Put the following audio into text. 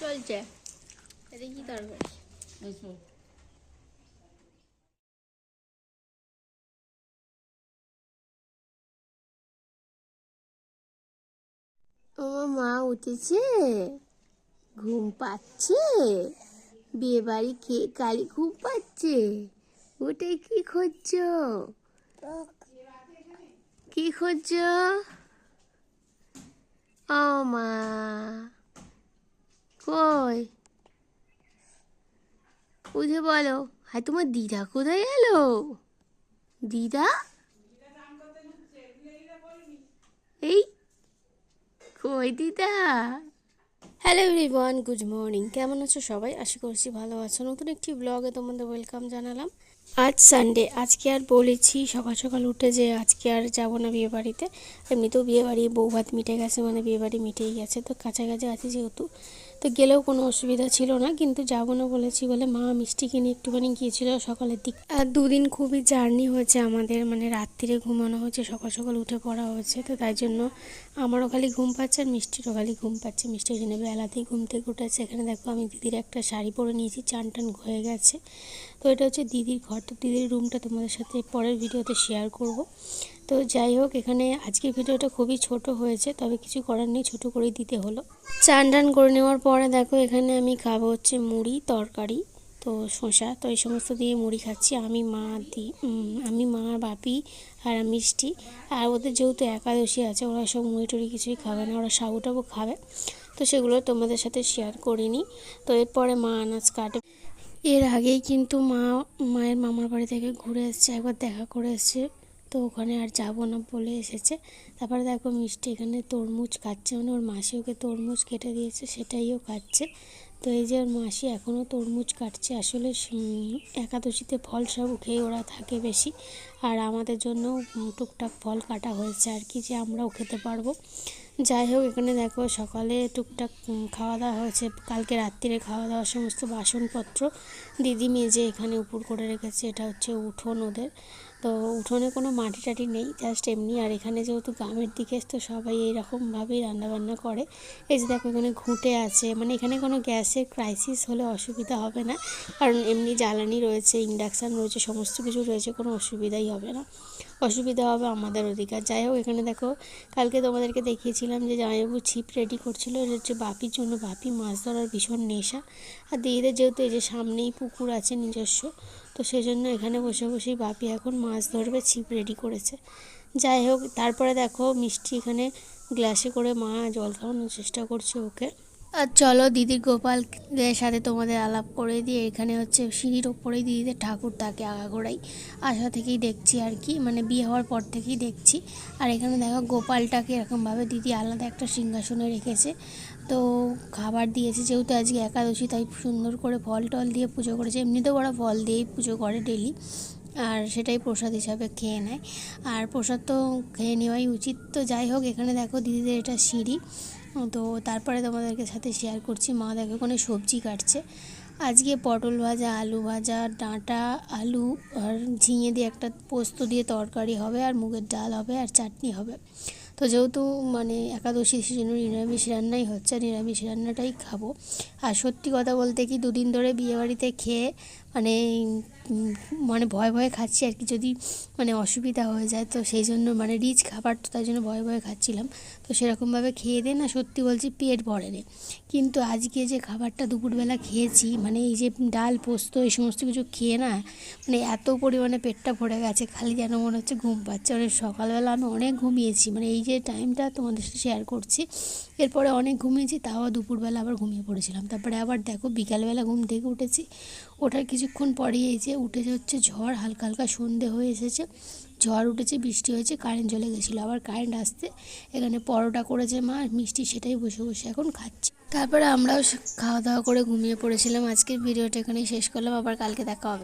চলছে? এটা কি তরকারি? আমার মা উঠেছে, ঘুম পাচ্ছে, বিয়ে বাড়ি খেয়ে কালি ঘুম পাচ্ছে। ওটাই কি খুঁজছো? কি খুঁজছো? ও মা কই? উঠে বলো। হ্যাঁ, তোমার দিদা কোথায় গেল? দিদা এই কই দিদা? Hello everyone, good morning. কেমন আছো সবাই? আশা করছি ভালো আছো। নতুন একটি ব্লগে তোমাদের ওয়েলকাম জানালাম। আজ সানডে, আজকে আর বলেছি সকাল সকাল উঠে যে আজকে আর যাব না বিয়ে বাড়িতে। এমনিতেও বিয়ে বাড়ি বউ ভাত মিটে গেছে, মানে বিয়ে বাড়ি মিটেই গেছে, তো কাছাকাছি আছে যেহেতু, তো গেলেও কোনো অসুবিধা ছিল না। কিন্তু যাবো না বলেছি বলে মা মিষ্টি কিনে একটুখানি গিয়েছিল সকালের দিক। আর দুদিন খুবই জার্নি হয়েছে আমাদের, মানে রাত্রিরে ঘুমানো হয়েছে, সকাল সকাল উঠে পড়া হয়েছে, তো তাই জন্য আমারও খালি ঘুম পাচ্ছে আর মিষ্টিরও খালি ঘুম পাচ্ছে। মিষ্টির জন্য বেলাতেই ঘুম থেকে উঠেছে। এখানে দেখো আমি দিদির একটা শাড়ি পরে নিয়েছি, চান টান হয়ে গেছে। তো এটা হচ্ছে দিদির ঘর, তো দিদির রুমটা তোমাদের সাথে পরের ভিডিওতে শেয়ার করব। তো যাই হোক, এখানে আজকের ভিডিওটা খুবই ছোট হয়েছে, তবে কিছু করার নেই, ছোটো করেই দিতে হলো। চান টান করে নেওয়ার পরে দেখো এখানে আমি খাবো হচ্ছে মুড়ি তরকারি, তো শসা, তো এই সমস্ত দিয়ে মুড়ি খাচ্ছি। আমি মা বাপি আর মিষ্টি। আর ওদের যেহেতু একাদশী আছে, ওরা সব মুড়ি টুড়ি কিছুই খাবে না, ওরা সাবু টাবু খাবে, তো সেগুলো তোমাদের সাথে শেয়ার করিনি। তো এরপরে মা আনাজ কাটে। এর আগেই কিন্তু মায়ের মামার বাড়ি থেকে ঘুরে এসেছে, একবার দেখা করে এসেছে, তো ওখানে আর যাবো না বলে এসেছে। তারপরে দেখো মিষ্টি এখানে তরমুজ খাচ্ছে, মানে ওর মাসি ওকে তরমুজ কেটে দিয়েছে, সেটাইও খাচ্ছে। তো এই যে ওর মাসি এখনও তরমুজ কাটছে। আসলে একাদশীতে ফল সব খেয়ে ওরা থাকে বেশি, আর আমাদের জন্য টুকটাক ফল কাটা হয়েছে আর কি, যে আমরাও খেতে পারবো। যাই হোক, এখানে দেখো সকালে টুকটাক খাওয়া দাওয়া হয়েছে, কালকে রাত্রিরে খাওয়া দাওয়ার সমস্ত বাসনপত্র দিদি মেজে এখানে উপর করে রেখেছে। এটা হচ্ছে উঠোন ওদের, তো উঠোনে কোনো মাটি টাটি নেই, জাস্ট এমনি। আর এখানে যেহেতু গ্রামের দিকে, তো সবাই এইরকমভাবেই রান্নাবান্না করে। এই যে দেখো এখানে ঘুঁটে আছে, মানে এখানে কোনো গ্যাসের ক্রাইসিস হলে অসুবিধা হবে না, কারণ এমনি জ্বালানি রয়েছে, ইন্ডাকশান রয়েছে, সমস্ত কিছু রয়েছে, কোনো অসুবিধাই হবে না। অসুবিধা হবে আমাদের অধিকার। যাই হোক, এখানে দেখো কালকে তোমাদেরকে দেখিয়েছিলাম যে জামাইবাবু ছিপ রেডি করছিল, এটা হচ্ছে বাপির জন্য। বাপি মাছ ধরার ভীষণ নেশা, আর দিদিদের যেহেতু এই যে সামনেই পুকুর আছে নিজস্ব, তো সেই জন্য এখানে বসে বসেই বাপি এখন মাছ ধরবে, ছিপ রেডি করেছে। যাই হোক, তারপরে দেখো মিষ্টি এখানে গ্লাসে করে মা জল খাওয়ানোর চেষ্টা করছে ওকে। আর চলো দিদির গোপালদের সাথে তোমাদের আলাপ করে দিয়ে। এখানে হচ্ছে সিঁড়ির ওপরেই দিদিদের ঠাকুর থাকে, আগাগোড়াই আসা থেকেই দেখছি আর কি, মানে বিয়ে হওয়ার পর থেকেই দেখছি। আর এখানে দেখো গোপালটাকে এরকমভাবে দিদি আলাদা একটা সিংহাসনে রেখেছে, তো খাবার দিয়েছে। যেহেতু আজকে একাদশী, তাই সুন্দর করে ফল টল দিয়ে পুজো করেছে। এমনিতেও ওরা ফল দিয়েই পুজো করে ডেলি, আর সেটাই প্রসাদ হিসাবে খেয়ে নেয়, আর প্রসাদ তো খেয়ে নেওয়াই উচিত। তো যাই হোক, এখানে দেখো দিদিদের এটা সিঁড়ি। তো তারপরে তোমাদেরকে সাথে শেয়ার করছি, মা দেখো ওখানে সবজি কাটছে। আজকে পটল ভাজা, আলু ভাজা, ডাঁটা আলু আর ঝিঙে দিয়ে একটা পোস্ত দিয়ে তরকারি হবে, আর মুগের ডাল হবে, আর চাটনি হবে। তো যেহেতু মানে একাদশী, সেজন্য নিরামিষ রান্নাই হচ্ছে, আর নিরামিষ রান্নাটাই খাবো। আর সত্যি কথা বলতে কি, দুদিন ধরে বিয়েবাড়িতে খেয়ে মানে মানে ভয়ে ভয়ে খাচ্ছি আর কি, যদি মানে অসুবিধা হয়ে যায়, তো সেই জন্য মানে রিচ খাবার, তো তাই জন্য ভয়ে ভয়ে খাচ্ছিলাম। তো সেরকমভাবে খেয়ে দে না, সত্যি বলছি পেট ভরে নে। কিন্তু আজকে যে খাবারটা দুপুরবেলা খেয়েছি, মানে এই যে ডাল পোস্ত এই সমস্ত কিছু খেয়ে না, মানে এত পরিমাণে পেটটা ভরে গেছে, খালি যেন মনে হচ্ছে ঘুম পাচ্ছে। অনেক সকালবেলা আমি অনেক ঘুমিয়েছি, মানে এই যে টাইমটা তোমাদের সাথে শেয়ার করছি, এরপরে অনেক ঘুমিয়েছি, তাও দুপুরবেলা আবার ঘুমিয়ে পড়েছিলাম। তারপরে আবার দেখো বিকালবেলা ঘুম থেকে উঠেছি, ওঠার কিছুক্ষণ পরেই এই যে উঠেছে হচ্ছে ঝড়, হালকা হালকা সন্ধে হয়ে এসেছে, ঝড় উঠেছে, বৃষ্টি হয়েছে, কারেন্ট চলে গেছিলো, আবার কারেন্ট আসতে এখানে পরোটা করেছে মা মিষ্টি, সেটাই বসে বসে এখন খাচ্ছি। তারপরে আমরাও খাওয়া দাওয়া করে ঘুমিয়ে পড়েছিলাম। আজকের ভিডিওটা এখানেই শেষ করলাম, আবার কালকে দেখা হবে।